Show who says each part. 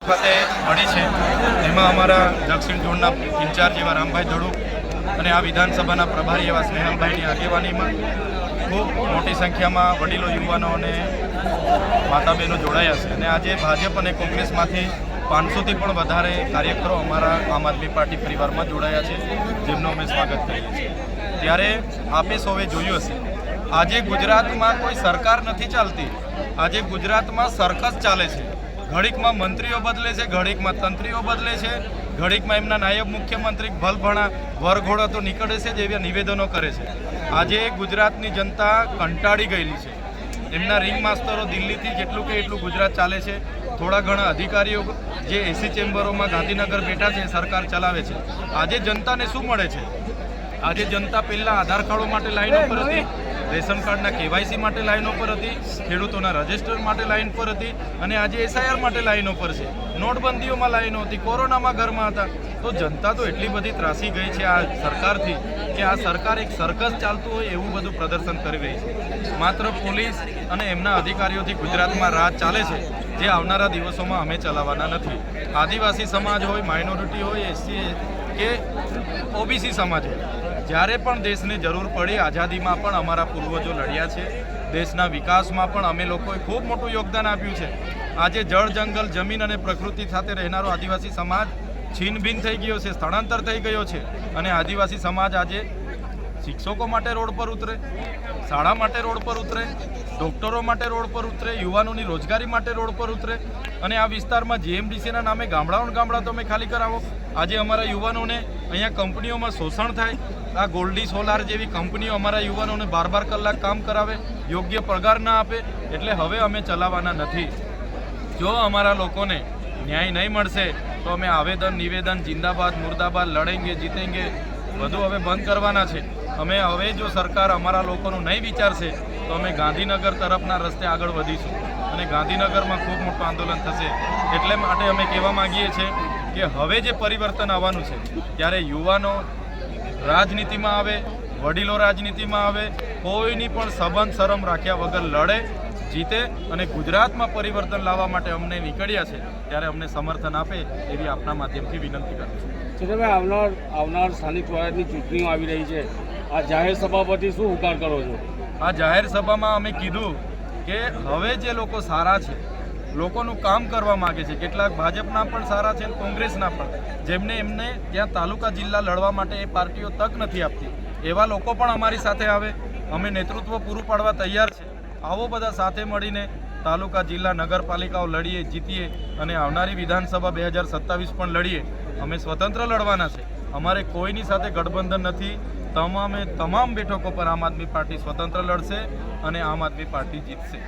Speaker 1: ખાતે મળી છે એમાં અમારા દક્ષિણ ઝોનના ઇન્ચાર્જ એવા રામભાઈ ધડુક અને આ વિધાનસભાના પ્રભારી એવા સ્નેહલભાઈની આગેવાનીમાં ખૂબ મોટી સંખ્યામાં વડીલો, યુવાનો અને માતા બહેનો જોડાયા છે. અને આજે ભાજપ અને કોંગ્રેસમાંથી 500થી પણ વધારે કાર્યકરો અમારા આમ આદમી પાર્ટી પરિવારમાં જોડાયા છે, જેમનું અમે સ્વાગત કરીએ છીએ. ત્યારે આપે સૌએ જોયું હશે, આજે ગુજરાતમાં કોઈ સરકાર નથી ચાલતી, આજે ગુજરાતમાં સર્કસ ચાલે છે. ઘડીકમાં મંત્રીઓ બદલે છે, ઘડીકમાં તંત્રીઓ બદલે છે, ઘડીકમાં એમના નાયબ મુખ્યમંત્રી ભલભણા વરઘોડો તો નીકળે છે જેવા નિવેદનો કરે છે. આજે ગુજરાતની જનતા કંટાળી ગયેલી છે. એમના રિંગ માસ્તરો દિલ્હીથી જેટલું કે એટલું ગુજરાત ચાલે છે. થોડા ઘણા અધિકારીઓ જે એસી ચેમ્બરોમાં ગાંધીનગર બેઠા છે, સરકાર ચલાવે છે. આજે જનતાને શું મળે છે? આજે જનતા પહેલાં આધાર કાર્ડો માટે લાઈનો પર હતી, રેશન કાર્ડના કેવાયસી માટે લાઈનો પર હતી, ખેડૂતોના રજિસ્ટર માટે લાઈન પર હતી, અને આજે એસઆઈઆર માટે લાઈનો પર છે. નોટબંધીઓમાં લાઈનો હતી, કોરોનામાં ઘરમાં હતા. તો જનતા તો એટલી બધી ત્રાસી ગઈ છે આ સરકારથી કે આ સરકાર એક સર્કસ ચાલતું હોય એવું બધું પ્રદર્શન કરી રહી છે. માત્ર પોલીસ અને એમના અધિકારીઓથી ગુજરાતમાં રાજ ચાલે છે, જે આવનારા દિવસોમાં અમે ચલાવવાના નથી. આદિવાસી સમાજ હોય, માઇનોરિટી હોય, એસસી કે ઓબીસી સમાજ હોય, જ્યારે પણ દેશની જરૂર પડી આઝાદીમાં પણ અમારા પૂર્વજો લડ્યા છે. દેશના વિકાસમાં પણ અમે લોકોએ ખૂબ મોટું યોગદાન આપ્યું છે. આજે જળ, જંગલ, જમીન અને પ્રકૃતિ સાથે રહેનારો આદિવાસી સમાજ છીનભીન થઈ ગયો છે, સ્થળાંતર થઈ ગયો છે. અને આદિવાસી સમાજ આજે શિક્ષકો માટે રોડ પર ઉતરે, શાળા માટે રોડ પર ઉતરે, ડૉક્ટરો માટે રોડ પર ઉતરે, યુવાનોની રોજગારી માટે રોડ પર ઉતરે. અને આ વિસ્તારમાં જીએમડીસીના નામે ગામડા તમે ખાલી કરાવો. આજે અમારા યુવાનોને અહીંયા કંપનીઓમાં શોષણ થાય. આ ગોલ્ડી સોલાર જેવી કંપનીઓ અમારા યુવાનોને 12 કલાક કામ કરાવે, યોગ્ય પગાર ના આપે. એટલે હવે અમે ચલાવવાના નથી. જો અમારા લોકોને ન્યાય નહીં મળશે તો અમે આવેદન, નિવેદન, જિંદાબાદ, મુર્દાબાદ, લડેંગે, જીતેંગે બધું હવે બંધ કરવાના છે. અમે હવે જો સરકાર અમારા લોકોનું નહીં વિચારશે તો અમે ગાંધીનગર તરફના રસ્તે આગળ વધીશું અને ગાંધીનગરમાં ખૂબ મોટું આંદોલન થશે. એટલે માટે અમે કહેવા માગીએ છીએ કે હવે જે પરિવર્તન આવવાનું છે, ત્યારે યુવાનો રાજનીતિમાં આવે, વડીલો રાજનીતિમાં આવે, કોઈની પણ સંબંધ શરમ રાખ્યા વગર લડે, જીતે અને ગુજરાતમાં પરિવર્તન લાવવા માટે અમને નીકળ્યા છે, ત્યારે અમને સમર્થન આપે એવી આપના માધ્યમથી વિનંતી કરું છું.
Speaker 2: ચિત્રભાઈ, આવનાર સ્થાનિક સ્વરાજની ચૂંટણીઓ આવી રહી છે, આ જાહેર સભા પરથી શું ઉકાર કરો છો?
Speaker 1: આ જાહેર સભામાં અમે કીધું કે હવે જે લોકો સારા છે, લોકોનું કામ કરવા માગે છે, કેટલાક ભાજપના પણ સારા છે, કોંગ્રેસના પણ, જેમને એમને ત્યાં તાલુકા જિલ્લા લડવા માટે એ પાર્ટીઓ તક નથી આપતી, એવા લોકો પણ અમારી સાથે આવે. અમે નેતૃત્વ પૂરું પાડવા તૈયાર છે. આવો બધા સાથે મળીને તાલુકા, જિલ્લા, નગરપાલિકાઓ લડીએ, જીતીએ અને આવનારી વિધાનસભા 2027 પણ લડીએ. અમે સ્વતંત્ર લડવાના છે. અમારે કોઈની સાથે ગઠબંધન નથી. તમામ બેઠકો પર આમ આદમી પાર્ટી સ્વતંત્ર લડશે અને આમ આદમી પાર્ટી જીતશે.